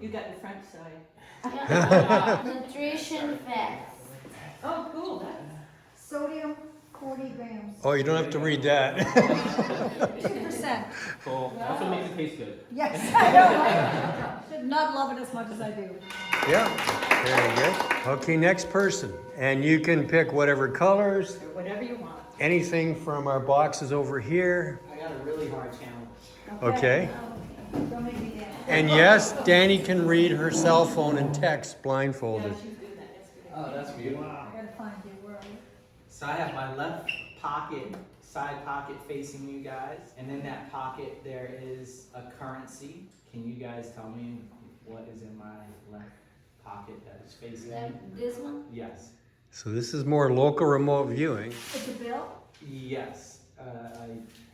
You got the front side. Nutrition facts. Oh, cool. Sodium, 40 grams. Oh, you don't have to read that. 2%. Cool. That's what makes it taste good. Yes, I know, right? Should not love it as much as I do. Yeah, very good. Okay, next person. And you can pick whatever colors, Or whatever you want. anything from our boxes over here. I got a really hard challenge. Okay. Don't make me dance. And yes, Danny can read her cell phone and text blindfolded. She's good at that. That's good. Oh, that's beautiful. I gotta find you, where are you? So I have my left pocket, side pocket facing you guys, and in that pocket there is a currency. Can you guys tell me what is in my left pocket that is facing me? This one? Yes. So this is more local remote viewing. It's a bill? Yes.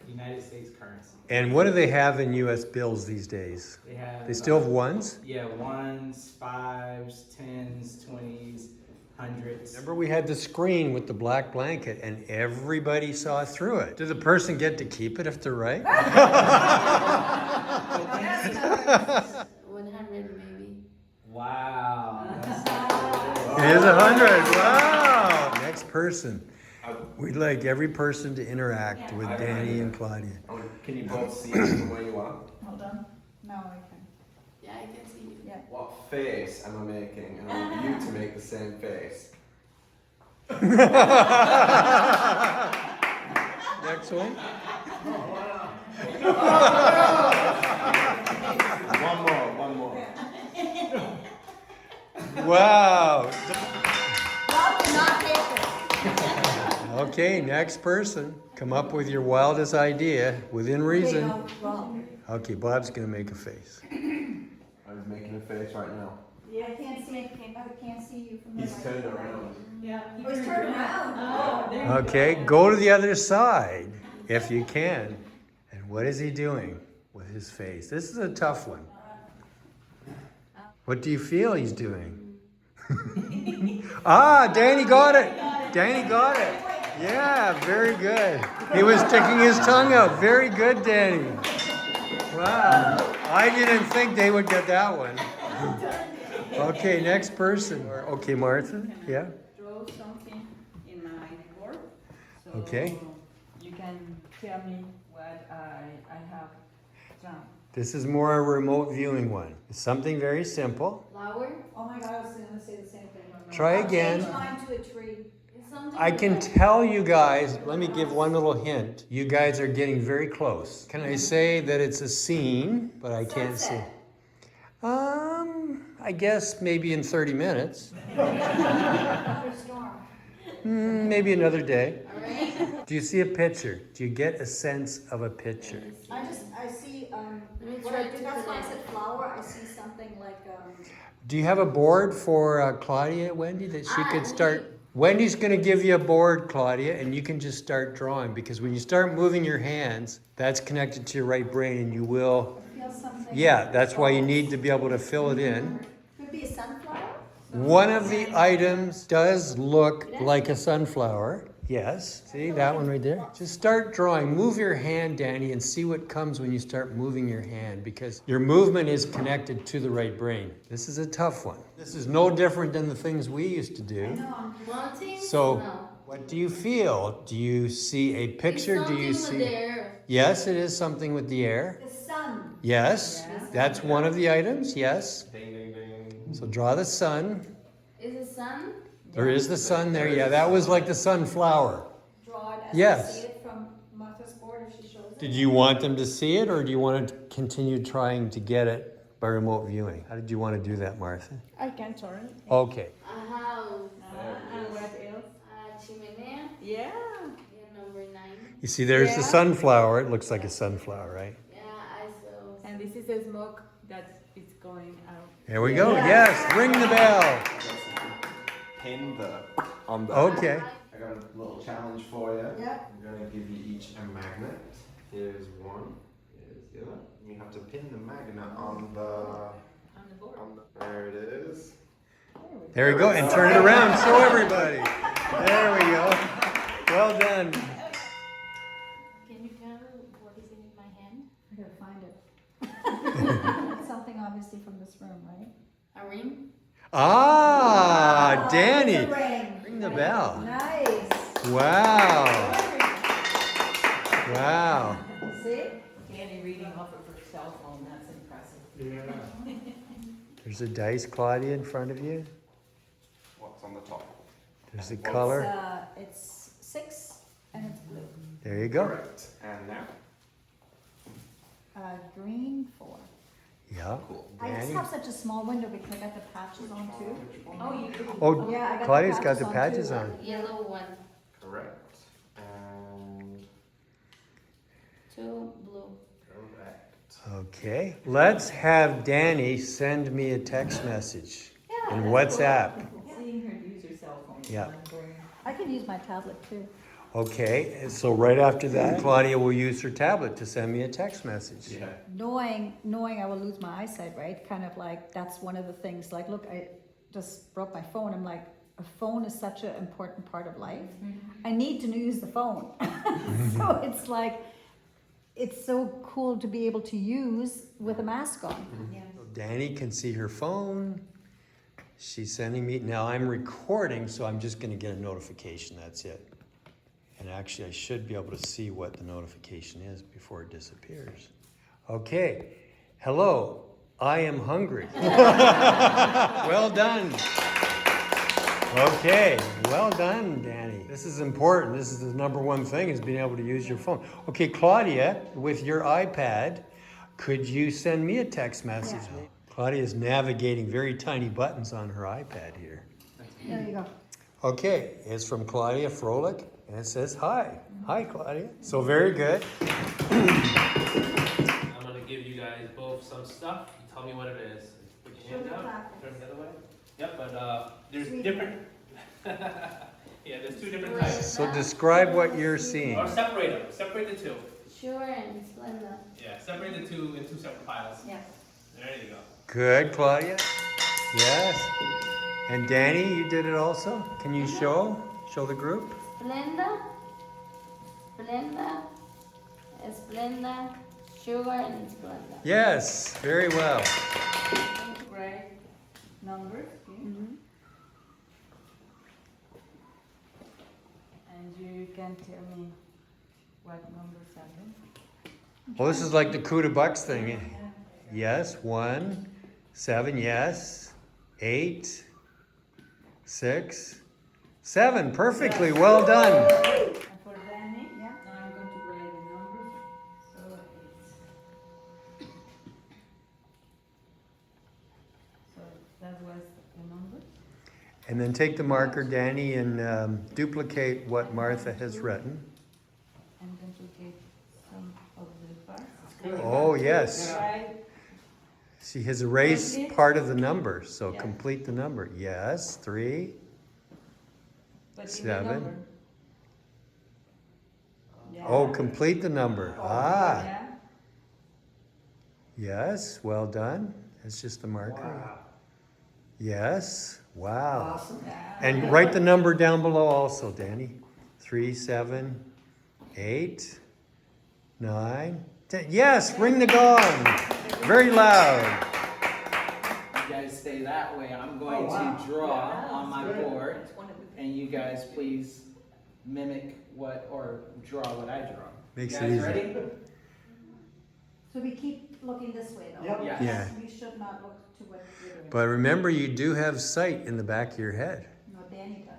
United States currency. And what do they have in US bills these days? They have. They still have ones? Yeah, ones, fives, tens, 20s, hundreds. Remember we had the screen with the black blanket and everybody saw through it. Did the person get to keep it if they're right? 100 maybe. Wow. It is 100. Wow. Next person. We'd like every person to interact with Danny and Claudia. Can you both see it from where you are? Hold on. No, I can. Yeah, I can see you. Yeah. What face am I making? And I want you to make the same face. Next one. One more. Wow. Rob will not take this. Okay, next person. Come up with your wildest idea within reason. Okay, no, Rob. Okay, Bob's gonna make a face. I'm making a face right now. Yeah, I can't see you from the He's turned around. Yeah. Oh, he's turned around. Oh, there you go. Okay, go to the other side if you can. And what is he doing with his face? This is a tough one. What do you feel he's doing? Ah, Danny got it. Danny got it. Yeah, very good. He was sticking his tongue out. Very good, Danny. Wow. I didn't think they would get that one. Okay, next person. Okay, Martha. Yeah. Draw something in my board. So Okay. You can tell me what I have drawn. This is more a remote viewing one. It's something very simple. Flower? Oh my God, I was gonna say the same thing. Try I'll again. change mine to a tree. It's something I can tell you guys, let me give one little hint. You guys are getting very close. Can I say that it's a scene, but I can't see. Sunset. I guess maybe in 30 minutes. Thunderstorm. Maybe another day. Alright. Do you see a picture? Do you get a sense of a picture? I see, Let me what try I do, to that's why I connect. said flower, I see something like, Do you have a board for Claudia, Wendy, that she could start? Wendy's going to give you a board, Claudia, and you can just start drawing, because when you start moving your hands, that's connected to your right brain, and you will. feel something. Yeah, that's why you need to be able to fill it in. Could be a sunflower? One of the items does look like a sunflower. Yes, see that one right there? Just start drawing. Move your hand, Danny, and see what comes when you start moving your hand, because your movement is connected to the right brain. This is a tough one. This is no different than the things we used to do. Mountains? So, No. what do you feel? Do you see a picture? It's Do you something with see? the air. Yes, it is something with the air. The sun. Yes, that's one of the items. Yes. Ding, ding, ding. So draw the sun. Is it sun? There is the sun there. Yeah, that was like the sunflower. Draw it as Yes. I see it from Martha's board if she shows it. Did you want them to see it, or do you want to continue trying to get it by remote viewing? How did you want to do that, Martha? I can turn. Okay. A house. And what else? Chimenea. Yeah. Yeah, number 9. You see, there's the Yeah. sunflower. It looks like a sunflower, right? Yeah, I saw. And this is the smoke that is going out. There we go. Yes, ring the bell. Pin on the. Okay. I got a little challenge for you. Yeah. I'm going to give you each a magnet. Here's one. Here's the other. You have to pin the magnet on the. On the board. There it is. There we go. And turn it around. Show everybody. There we go. Well done. Can you tell what is in my hand? I gotta find it. Something obvious see from this room, right? A ring? Ah, Danny. It's a ring. Ring the bell. Nice. Wow. Wow. See? Danny reading off of her cell phone, that's impressive. There's a dice, Claudia, in front of you. What's on the top? There's the color. It's 6 and it's blue. There you go. Correct. And now? Green 4. Yeah. Cool. I just Danny. have such a small window because I got the patches on too. Oh, you do? Oh, Yeah, I got Claudia's the got the patches patches on, on. Yellow one. Correct. And 2 blue. correct. Okay. Let's have Danny send me a text message in WhatsApp. Seeing her use her cell phone. is Yeah. mind-blowing. I can use my tablet too. Okay, and so right after that, Claudia will use her tablet to send me a text message. Yeah. Knowing I will lose my eyesight, right? Kind of like, that's one of the things, like, look, I just broke my phone. I'm like, a phone is such an important part of life. I need to use the phone. So it's like, it's so cool to be able to use with a mask on. Yeah. Danny can see her phone. She's sending me, now I'm recording, so I'm just gonna get a notification, that's it. And actually, I should be able to see what the notification is before it disappears. Okay, hello, I am hungry. Well done. Okay, well done, Danny. This is important. This is the number one thing, is being able to use your phone. Okay, Claudia, with your iPad, could you send me a text message? Yeah. Claudia is navigating very tiny buttons on her iPad here. There you go. Okay, it's from Claudia Froelich, and it says hi. Hi, Claudia. So very good. I'm gonna give you guys both some stuff. You tell me what it is. Put your hand out. Turn the other way. Yep, but there's different. Yeah, there's 2 different types. So describe what you're seeing. Or separate them. Separate the 2. Sure and Splenda. Yeah, separate the 2 in 2 separate piles. Yeah. There you go. Good, Claudia. Yes. And Danny, you did it also? Can you show the group? Splenda. Splenda. Splenda. Sugar and Splenda. Yes, very well. Right. Numbers. Okay. And you can tell me what number 7. Well, this is like the coup de bucks thing. Yes, 1, 7, yes. 8, 6, 7. Perfectly, well done. And for Danny, Yeah. now I'm going to write the numbers. So it's. So that was the number. And then take the marker, Danny, and duplicate what Martha has written. And duplicate some of the parts. Oh, yes. Right. She has erased Complete? part of the number, so Yeah. complete the number. Yes, 3, But in the 7. number. Yeah. Oh, complete the number. Ah, Yeah. yes, well done. That's just the marker. Yes, wow. Yeah. And write the number down below also, Danny. 3, 7, 8, 9, 10. Yes, ring the gong. Very loud. You guys stay that way. I'm going to draw on my board, and you guys please mimic or draw what I draw. Makes You it guys easy. ready? So we keep looking this way though. Yep. Yes, Yeah. We should not look to what you're doing. But remember, you do have sight in the back of your head. No, Danny does.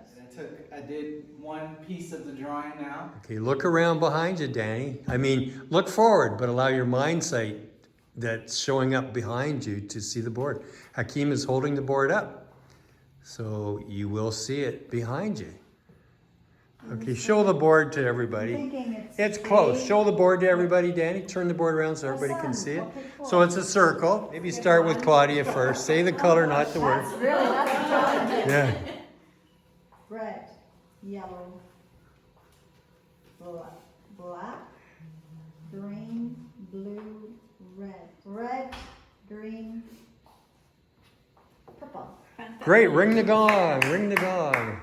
I did one piece of the drawing now. Okay, look around behind you, Danny. I mean, look forward, but allow your mind sight that's showing up behind you to see the board. Hakeem is holding the board up, so you will see it behind you. Okay, show the board to everybody. Thinking It's close. three. Show the board to everybody, Danny. Turn the board around so everybody can see it. Okay, cool. So it's a circle. Maybe start with Claudia first. Say the color, not the word. That's a challenge. Yeah. Red, yellow, black, green, blue, red. Red, green, purple. Great. Ring the gong. Ring the gong.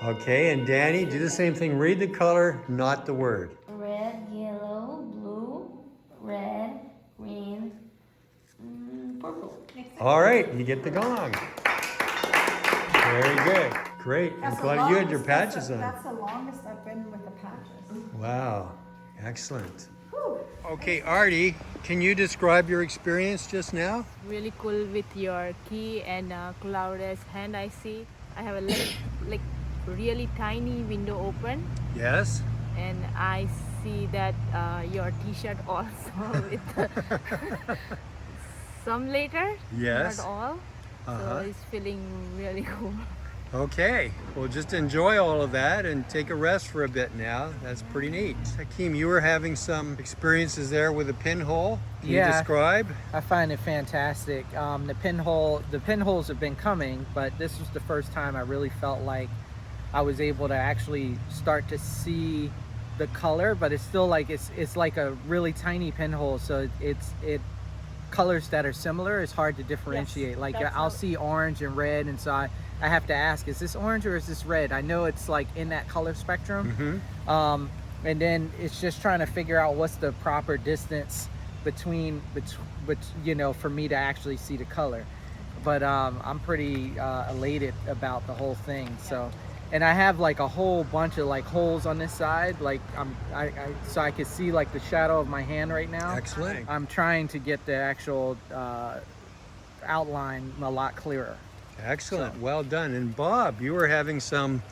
Okay, and Danny, do the same thing. Read the color, not the word. Red, yellow, blue, red, green, purple. All right, you get the gong. Very good. Great. I'm glad you had your patches on. That's the longest I've been with the patches. Wow. Excellent. Okay, Artie, can you describe your experience just now? Really cool with your key and Claudia's hand. I see. I have a like really tiny window open, Yes. and I see that your T-shirt also with some later. Yes. Not all. Uh-huh. So it's feeling really cool. Okay, well, just enjoy all of that and take a rest for a bit now. That's pretty neat. Hakeem, you were having some experiences there with a pinhole. Can you describe? I find it fantastic. The pinholes have been coming, but this was the first time I really felt like I was able to actually start to see the color, but it's still like it's like a really tiny pinhole, so it colors that are similar, it's hard to differentiate. Yes, like that's I'll how- see orange and red, and so I have to ask, is this orange or is this red? I know it's like in that color spectrum. And then it's just trying to figure out what's the proper distance between you know, for me to actually see the color. But I'm pretty elated about the whole thing. So, and I have like a whole bunch of like holes on this side, like so I can see like the shadow of my hand right now. Excellent. I'm trying to get the actual outline a lot clearer. Excellent. Well done. And Bob, you were having some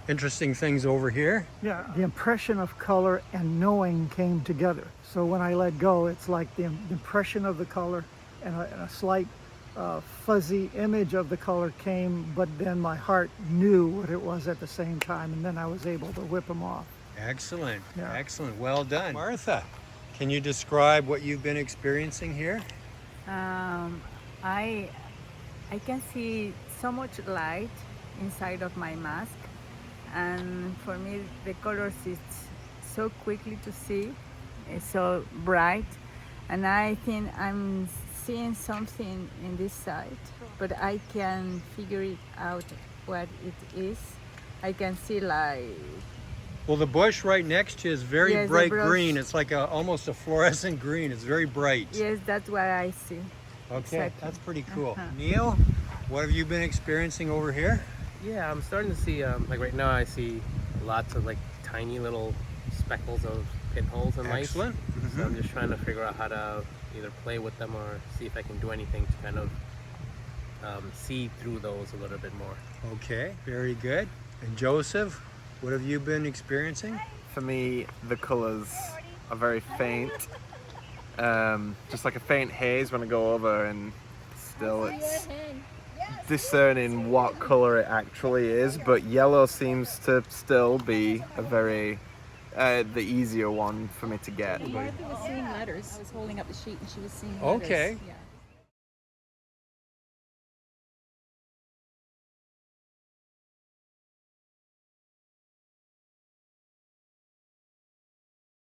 interesting things over here. Yeah, the impression of color and knowing came together. So when I let go, it's like the impression of the color and a slight fuzzy image of the color came, but then my heart knew what it was at the same time, and then I was able to whip them off. Excellent. Yeah. Excellent. Well done. Martha, can you describe what you've been experiencing here? I can see so much light inside of my mask, and for me the colors is so quickly to see, it's so bright, and I think I'm seeing something in this side, but I can figure it out what it is. I can see like Well, the bush right next to you is very Yes, the bright brush. green. It's like almost a fluorescent green. It's very bright. yes, that's what I see. Okay, Exactly. that's pretty cool. Uh-huh. Neil, what have you been experiencing over here? Yeah, I'm starting to see, like right now I see lots of like tiny little speckles of pinholes and lights. Excellent. So I'm just trying to figure out how to either play with them or see if I can do anything to kind of see through those a little bit more. Okay, very good. And Joseph, what have you been experiencing? For me, the colours are very faint. Just like a faint haze when I go over, and still it's discerning what colour it actually is, but yellow seems to still be a very the easier one for me to get. Martha was seeing letters. I was holding up the sheet and she was seeing letters. Okay. Yeah.